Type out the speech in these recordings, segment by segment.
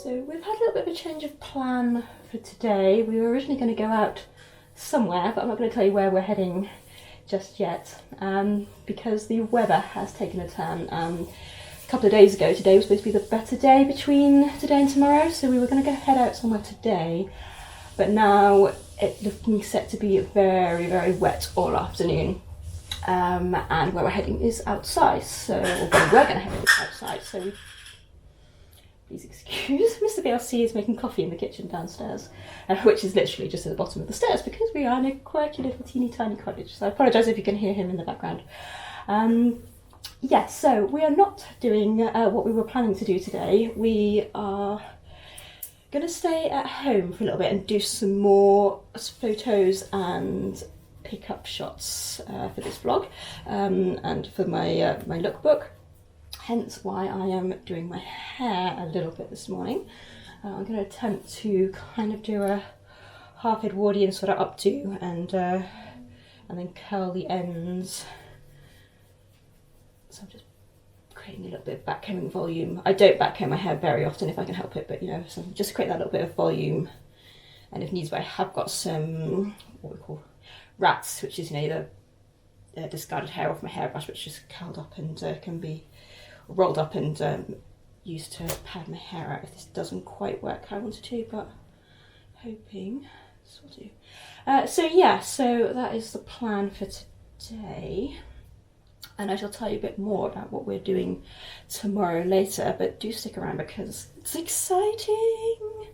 So we've had a little bit of a change of plan for today. We were originally going to go out somewhere, but I'm not going to tell you where we're heading just yet, because the weather has taken a turn. A couple of days ago, today was supposed to be the better day between today and tomorrow, so we were going to head out somewhere today, but now it's looking set to be very, very wet all afternoon. And where we're heading is outside, so we're going to head outside, so please excuse, Mr. BLC is making coffee in the kitchen downstairs, which is literally just at the bottom of the stairs because we are in a quirky little teeny tiny cottage, so I apologise if you can hear him in the background. Yes, so we are not doing what we were planning to do today. We are going to stay at home for a little bit and do some more photos and pick up shots for this vlog and for my my lookbook. Hence why I am doing my hair a little bit this morning. I'm going to attempt to kind of do a half Edwardian sort of updo and then curl the ends. So I'm just creating a little bit of backcombing volume. I don't backcomb my hair very often if I can help it, but you know, so just create that little bit of volume. And if needs be, I have got some what we call rats, which is, you know, the discarded hair off my hairbrush, which is curled up and can be rolled up and used to pad my hair out if this doesn't quite work how I wanted to, but hoping this will do. So yeah, so that is the plan for today, and I shall tell you a bit more about what we're doing tomorrow later, but do stick around because it's exciting.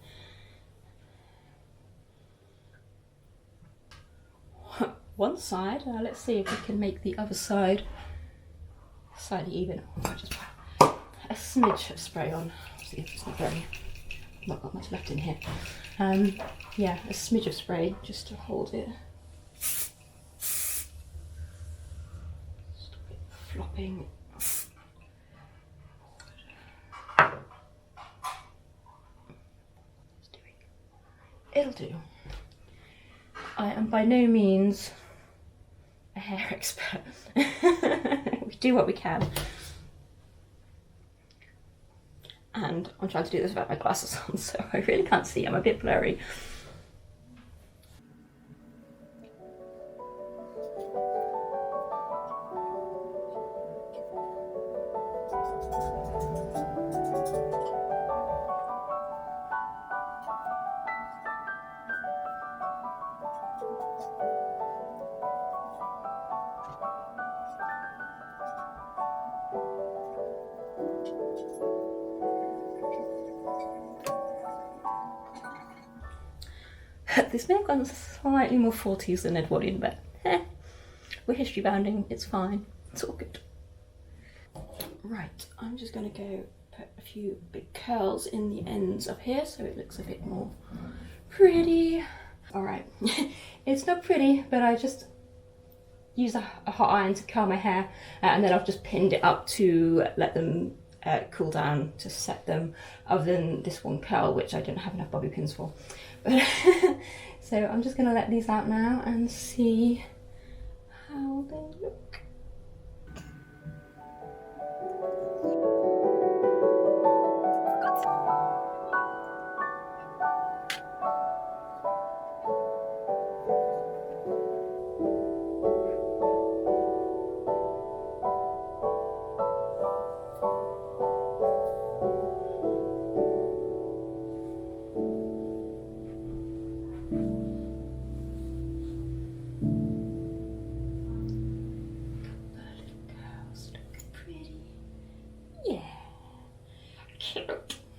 One side, let's see if we can make the other side slightly even. I'll just put a smidge of spray on. See if it's not got much left in here. Yeah, a smidge of spray just to hold it. Stop it flopping. It'll do. I am by no means a hair expert. We do what we can. And I'm trying to do this without my glasses on, so I really can't see. I'm a bit blurry. This may have gone slightly more 40s than Edwardian, but we're history bounding, it's fine, it's all good. Right, I'm just going to go put a few big curls in the ends up here so it looks a bit more pretty. Alright, it's not pretty, but I just use a hot iron to curl my hair, and then I've just pinned it up to let them cool down to set them, other than this one curl which I don't have enough bobby pins for. So I'm just going to let these out now and see how they look.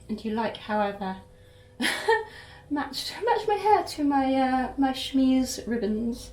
And you like how I've matched my hair to my my chemise ribbons.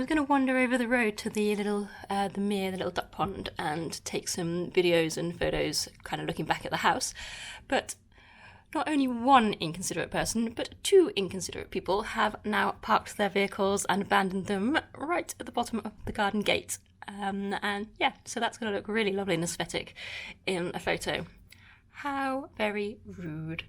was going to wander over the road to the little, the mere, the little duck pond, and take some videos and photos, kind of looking back at the house. But not only one inconsiderate person, but two inconsiderate people have now parked their vehicles and abandoned them right at the bottom of the garden gate. And yeah, so that's going to look really lovely and aesthetic in a photo. How very rude.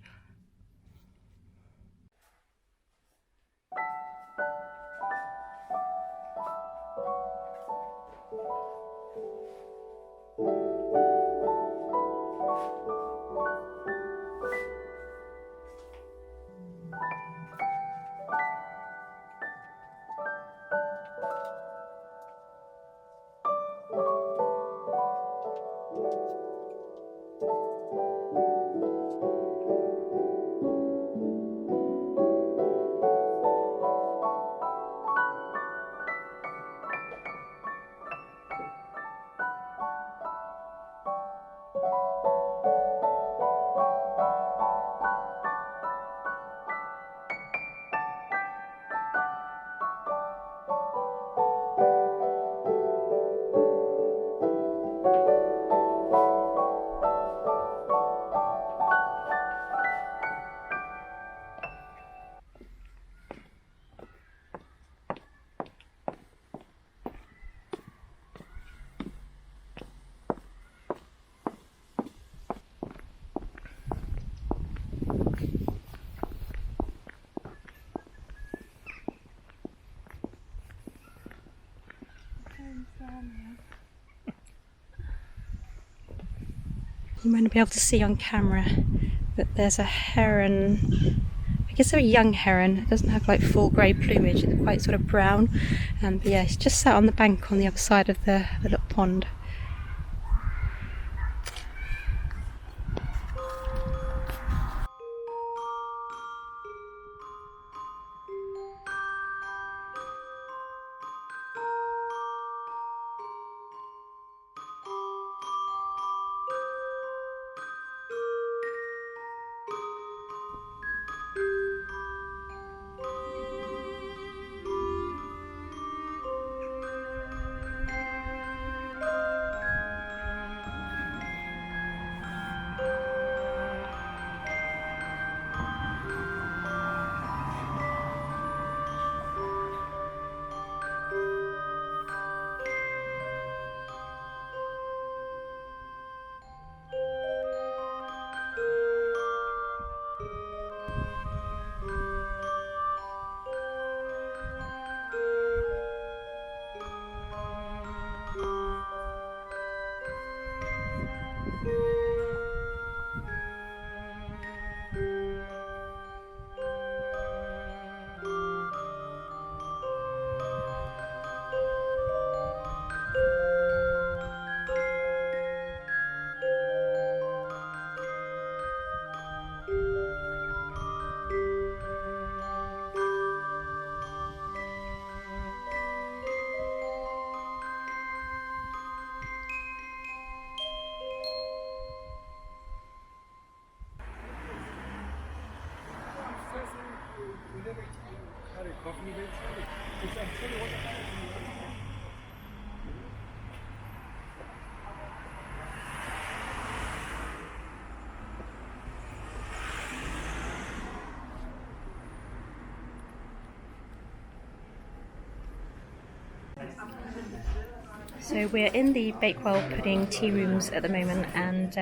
You might not be able to see on camera, but there's a heron. I guess they're a young heron. It doesn't have like full grey plumage, it's quite sort of brown. But yeah, it's just sat on the bank on the other side of the little pond. So we're in the Bakewell pudding tea rooms at the moment, and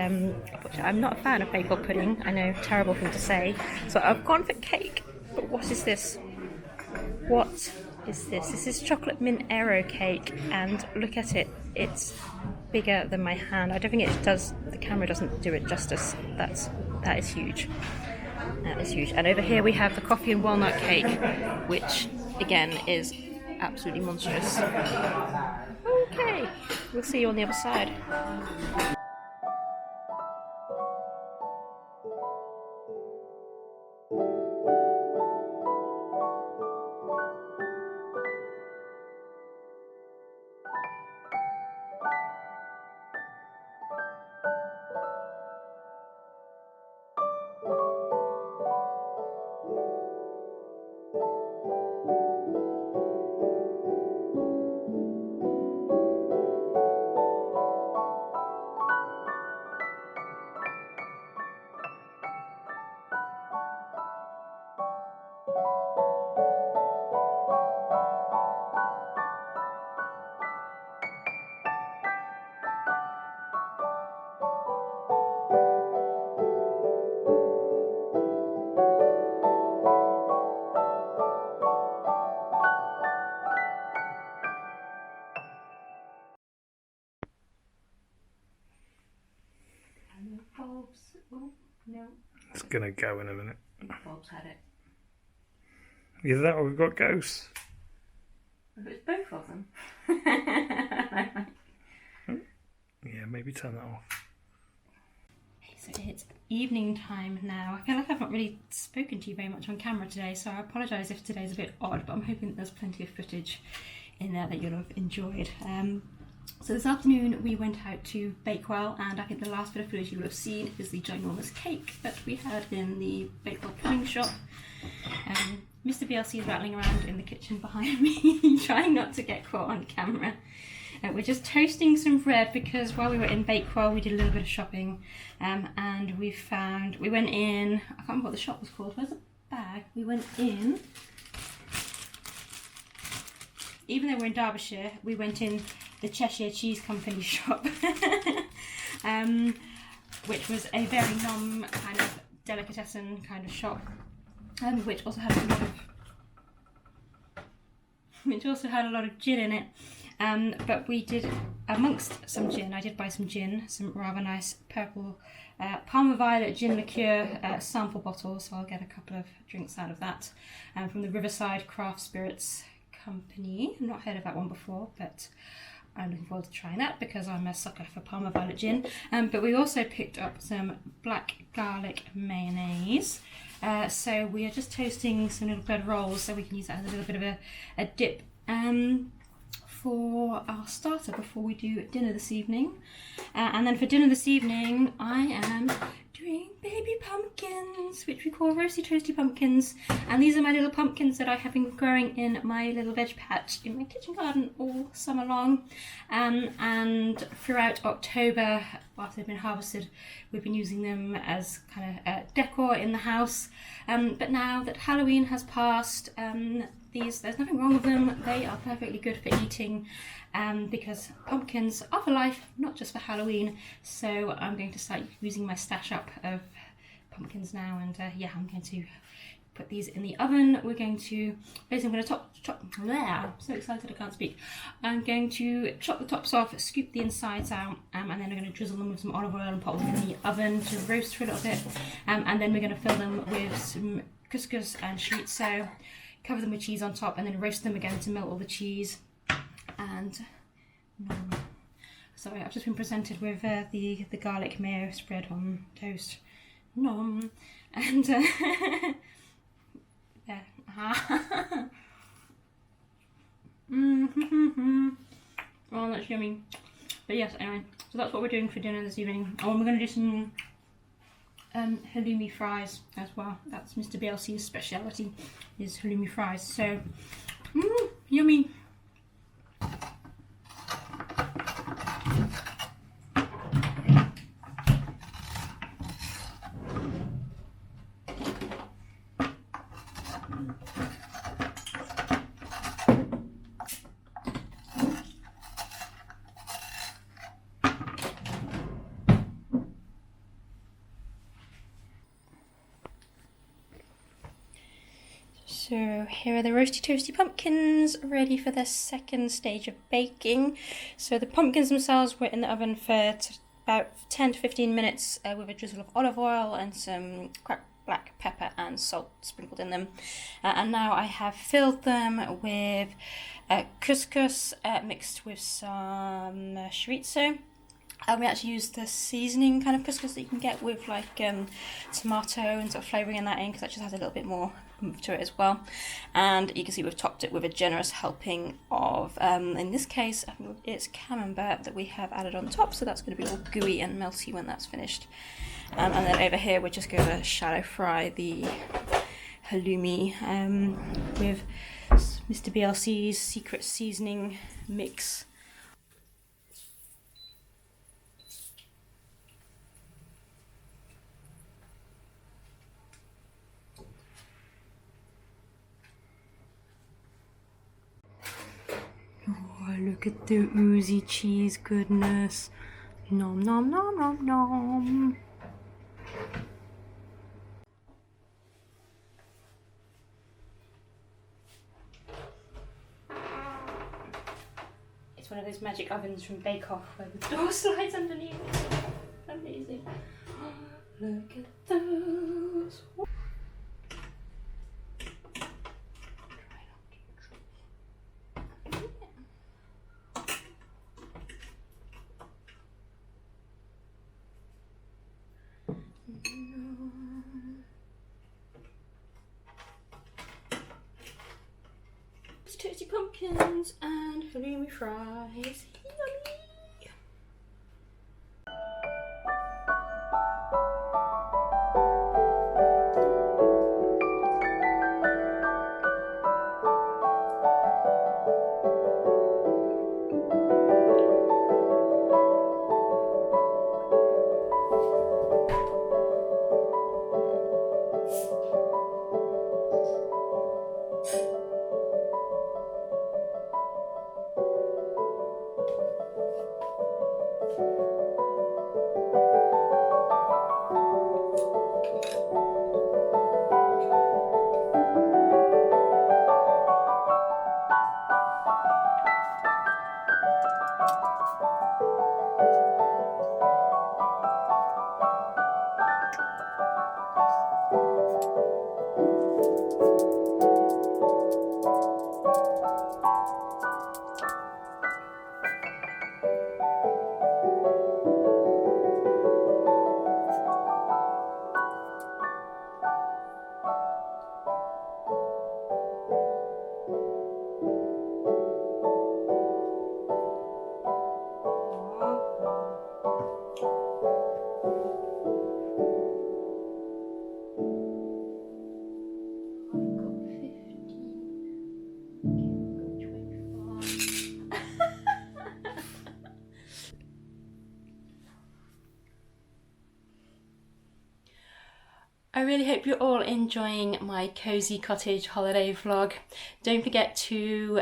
I'm not a fan of Bakewell pudding. I know, terrible thing to say. So I've gone for cake. But what is this? What is this? This is chocolate mint aero cake, and look at it. It's bigger than my hand. I don't think it does. The camera doesn't do it justice. That is huge. That is huge. And over here we have the coffee and walnut cake, which again is absolutely monstrous. Okay, we'll see you on the other side. bulbs. Oh, no. It's gonna go in a minute. Bulbs had it. Either that or we've got ghosts. If it's both of them. Yeah, maybe turn that off. So it's evening time now. I feel like I've not really spoken to you very much on camera today, so I apologise if today's a bit odd, but I'm hoping that there's plenty of footage in there that you'll have enjoyed. So this afternoon we went out to Bakewell, and I think the last bit of footage you will have seen is the ginormous cake that we had in the Bakewell pudding shop. Mr. BLC is rattling around in the kitchen behind me, trying not to get caught on camera. We're just toasting some bread because while we were in Bakewell we did a little bit of shopping, and we went in, I can't remember what the shop was called, where's the bag? We went in, even though we're in Derbyshire, we went in the Cheshire Cheese Company shop, which was a very kind of delicatessen kind of shop, which also had a lot of gin in it. But we did, amongst some gin, I did buy some gin, some rather nice purple Palmer Violet gin liqueur sample bottles, so I'll get a couple of drinks out of that, from the Riverside Craft Spirits Company. I've not heard of that one before, but I'm looking forward to trying that because I'm a sucker for Palmer Violet gin. But we also picked up some black garlic mayonnaise. So we are just toasting some little bread rolls so we can use that as a little bit of a dip for our starter before we do dinner this evening. And then for dinner this evening I am doing baby pumpkins, which we call roasty toasty pumpkins, and these are my little pumpkins that I have been growing in my little veg patch in my kitchen garden all summer long, and throughout October after they've been harvested we've been using them as kind of decor in the house, but now that Halloween has passed, there's nothing wrong with them. They are perfectly good for eating, because pumpkins are for life, not just for Halloween. So I'm going to start using my stash up of pumpkins now, and yeah, I'm going to put these in the oven. We're going to, basically I'm going to chop, I'm so excited I can't speak. I'm going to chop the tops off, scoop the insides out, and then we're going to drizzle them with some olive oil and pop them in the oven to roast for a little bit, and then we're going to fill them with some couscous and chorizo, cover them with cheese on top, and then roast them again to melt all the cheese. And sorry, I've just been presented with the garlic mayo spread on toast. Nom. And yeah. Oh, that's yummy. But yes, anyway, so that's what we're doing for dinner this evening. Oh, and we're going to do some halloumi fries as well. That's Mr. BLC's speciality, is halloumi fries. So, yummy. So here are the roasty toasty pumpkins ready for their second stage of baking. So the pumpkins themselves were in the oven for about 10 to 15 minutes with a drizzle of olive oil and some cracked black pepper and salt sprinkled in them. And now I have filled them with couscous mixed with some chorizo. We actually used the seasoning kind of couscous that you can get with like tomato and sort of flavouring in that in, because that just has a little bit more oomph to it as well. And you can see we've topped it with a generous helping of, in this case, I think it's camembert that we have added on top, so that's going to be all gooey and melty when that's finished. And then over here we're just going to shallow fry the halloumi with Mr. BLC's secret seasoning mix. Oh, look at the oozy cheese goodness. Nom nom nom nom nom. It's one of those magic ovens from Bake Off where the door slides underneath. Amazing. Oh, Look at those. Toasty pumpkins and halloumi fries. Yummy! I really hope you're all enjoying my cozy cottage holiday vlog. Don't forget to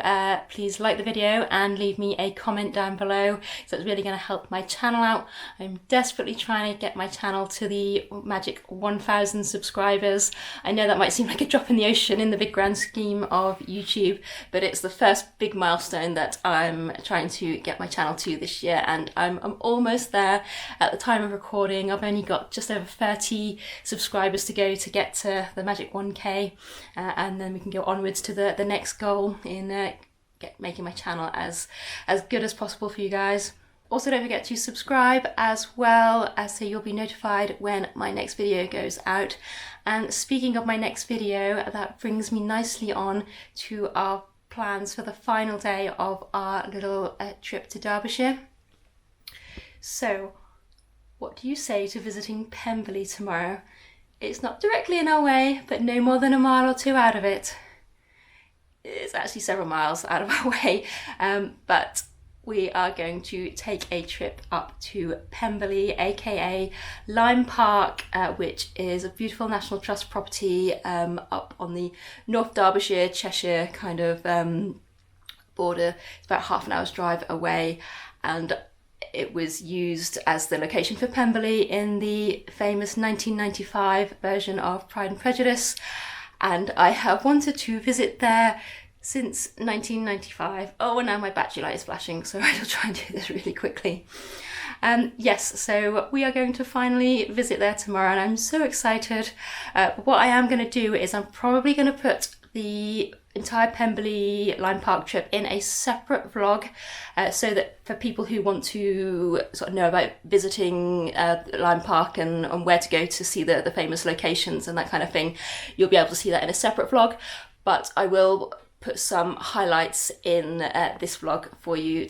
please like the video and leave me a comment down below, so it's really going to help my channel out. I'm desperately trying to get my channel to the magic 1,000 subscribers. I know that might seem like a drop in the ocean in the big grand scheme of YouTube, but it's the first big milestone that I'm trying to get my channel to this year, and I'm almost there. At the time of recording, I've only got just over 30 subscribers to go to get to the magic 1k, and then we can go onwards to the next goal in making my channel as good as possible for you guys. Also, don't forget to subscribe as well, so you'll be notified when my next video goes out. And speaking of my next video, that brings me nicely on to our plans for the final day of our little trip to Derbyshire. So, what do you say to visiting Pemberley tomorrow? It's not directly in our way, but no more than a mile or two out of it. It's actually several miles out of our way, but we are going to take a trip up to Pemberley, aka Lyme Park, which is a beautiful National Trust property up on the North Derbyshire, Cheshire kind of border. It's about half an hour's drive away, and it was used as the location for Pemberley in the famous 1995 version of Pride and Prejudice, and I have wanted to visit there since 1995. Oh, and now my battery light is flashing, so I'll try and do this really quickly. Yes, so we are going to finally visit there tomorrow, and I'm so excited. What I am going to do is I'm probably going to put the entire Pemberley Lyme Park trip in a separate vlog, so that for people who want to sort of know about visiting Lyme Park and where to go to see the famous locations and that kind of thing, you'll be able to see that in a separate vlog. But I will put some highlights in this vlog for you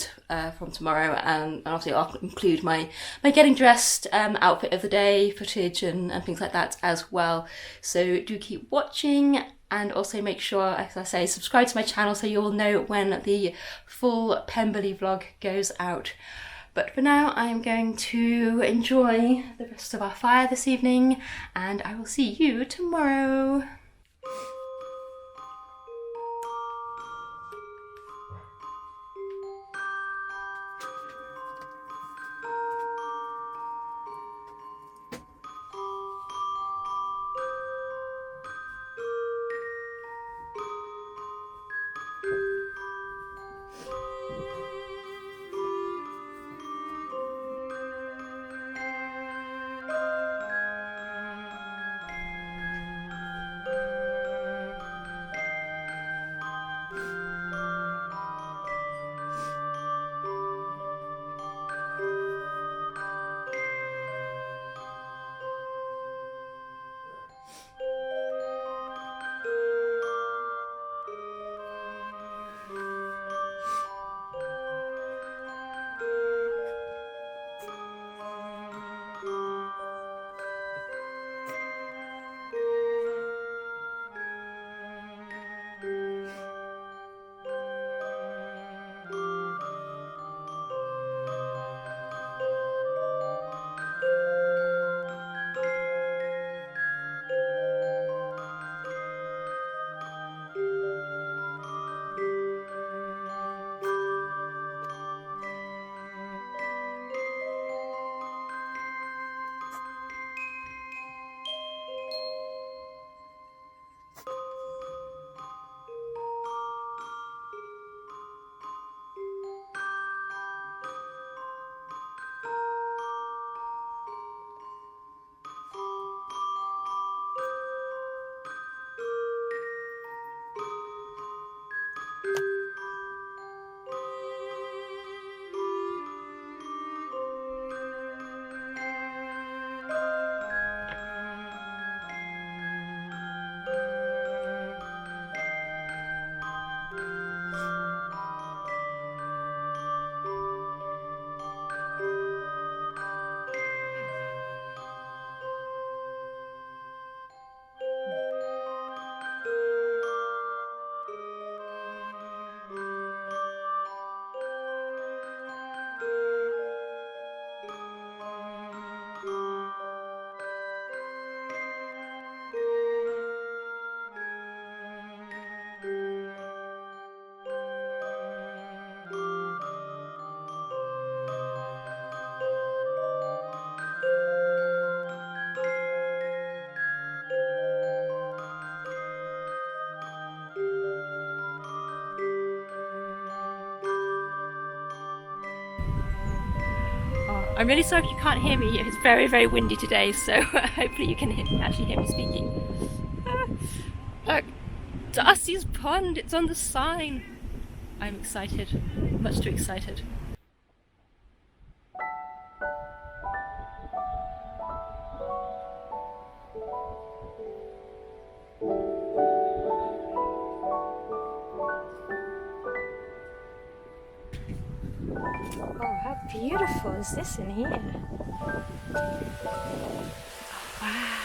from tomorrow, and obviously I'll include my getting dressed outfit of the day footage and things like that as well. So do keep watching. And also make sure, as I say, subscribe to my channel so you'll know when the full Pemberley vlog goes out. But for now, I'm going to enjoy the rest of our fire this evening, and I will see you tomorrow. I'm really sorry if you can't hear me. It's very, very windy today, so hopefully you can actually hear me speaking. Look, Darcy's Pond, it's on the sign. I'm excited, much too excited. Oh, how beautiful is this in here? Oh, wow.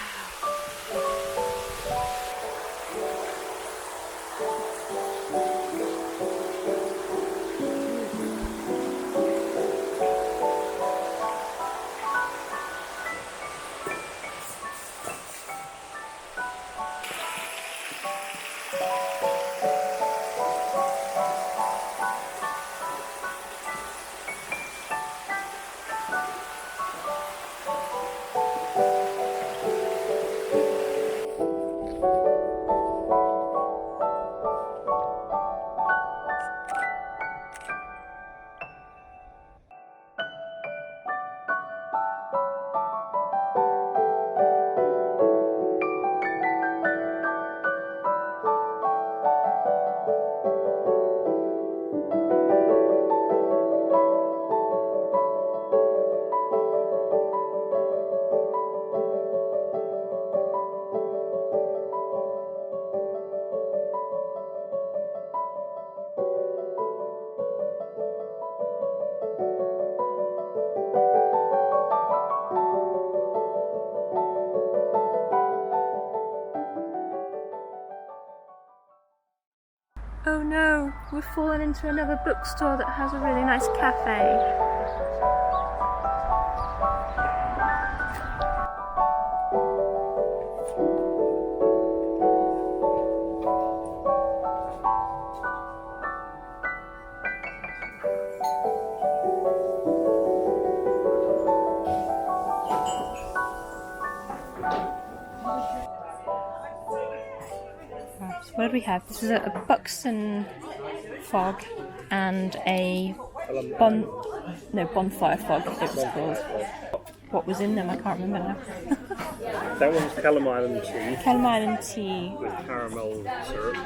Oh no, we've fallen into another bookstore that has a really nice cafe. What do we have? This is a Buxton fog and a bonfire fog it was called. What was in them? I can't remember now. That one's calamine and tea. Calamine and tea. With caramel syrup.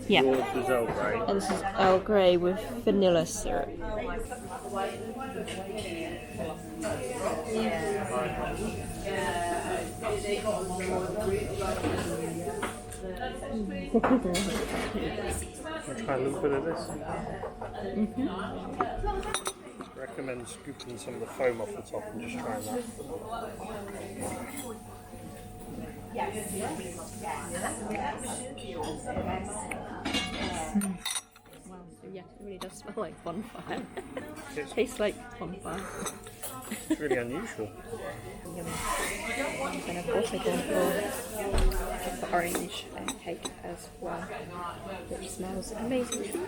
Yeah. Yours is Earl Grey. And this is Earl Grey with vanilla syrup. I'll try a little bit of this. I recommend scooping some of the foam off the top and just trying that. Wow, so yeah, it really does smell like bonfire. It tastes like bonfire. It's really unusual. And I've also gone for the orange cake as well, which smells amazing too.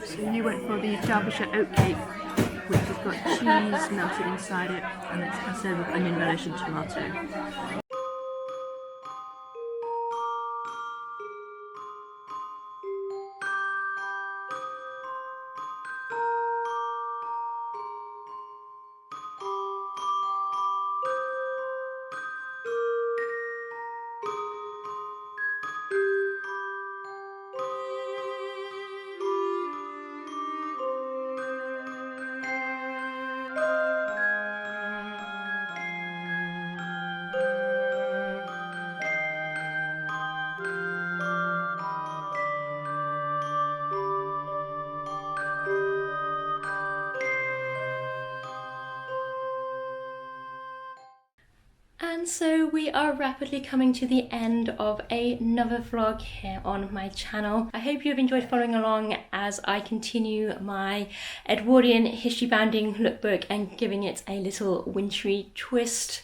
So you went for the Derbyshire oat cake, which has got cheese melted inside it, and it's passed over with onion relish and tomato. And so we are rapidly coming to the end of another vlog here on my channel. I hope you have enjoyed following along as I continue my Edwardian history bounding lookbook and giving it a little wintry twist.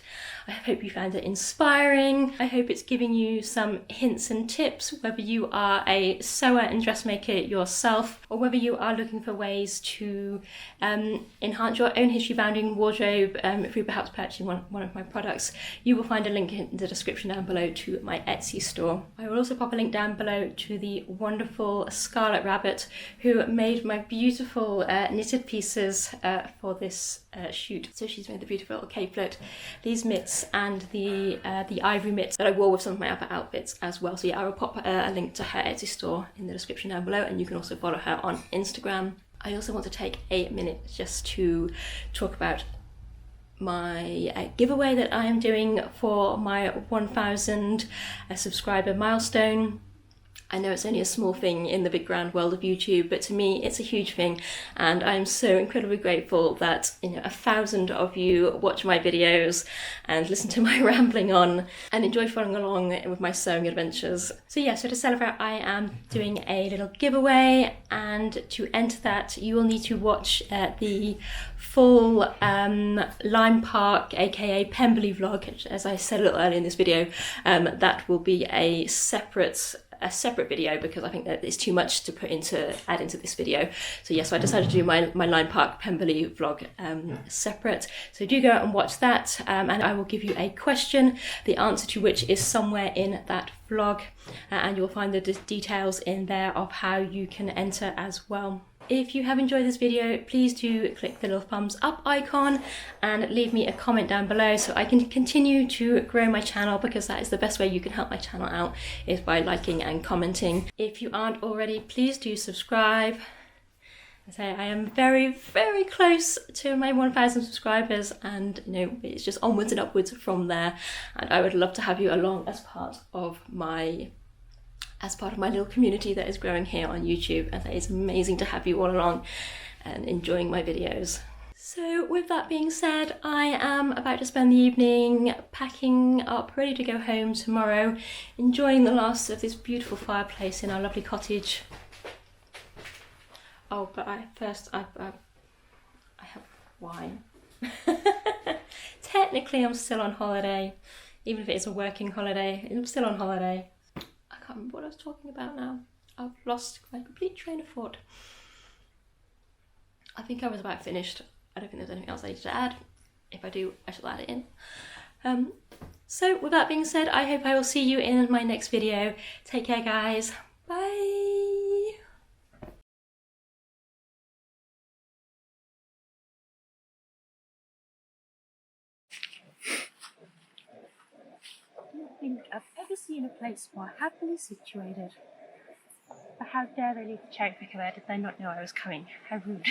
I hope you found it inspiring. I hope it's giving you some hints and tips, whether you are a sewer and dressmaker yourself, or whether you are looking for ways to enhance your own history-bounding wardrobe through perhaps purchasing one of my products. You will find a link in the description down below to my Etsy store. I will also pop a link down below to the wonderful Scarlet Rabbit who made my beautiful knitted pieces for this shoot. So she's made the beautiful little capelet, these mitts, and the ivory mitts that I wore with some of my other outfits as well. So yeah, I will pop a link to her Etsy store in the description down below, and you can also follow her on Instagram. I also want to take a minute just to talk about my giveaway that I am doing for my 1,000 subscriber milestone. I know it's only a small thing in the big grand world of YouTube, but to me it's a huge thing, and I'm so incredibly grateful that 1,000 of you watch my videos and listen to my rambling on and enjoy following along with my sewing adventures. So yeah, so to celebrate, I am doing a little giveaway, and to enter that you will need to watch the full Lyme Park aka Pemberley vlog. As I said a little earlier in this video, that will be a separate video because I think that it's too much to add into this video. So yes, so I decided to do my Lyme Park Pemberley vlog separate. So do go out and watch that, and I will give you a question, the answer to which is somewhere in that vlog, and you'll find the details in there of how you can enter as well. If you have enjoyed this video, please do click the little thumbs up icon and leave me a comment down below so I can continue to grow my channel, because that is the best way you can help my channel out, is by liking and commenting. If you aren't already, please do subscribe. I say I am very, very close to my 1,000 subscribers, and it's just onwards and upwards from there, and I would love to have you along as part of my little community that is growing here on YouTube, and it's amazing to have you all along and enjoying my videos. So with that being said, I am about to spend the evening packing up, ready to go home tomorrow, enjoying the last of this beautiful fireplace in our lovely cottage. Oh, but I have wine. Technically I'm still on holiday, even if it is a working holiday, I'm still on holiday. I can't remember what I was talking about now. I've lost my complete train of thought. I think I was about finished. I don't think there's anything else I need to add. If I do, I shall add it in. So with that being said, I hope I will see you in my next video. Take care, guys. Bye. I don't think I've ever seen a place more happily situated. But how dare they leave the cherry picker there? Did they not know I was coming? How rude.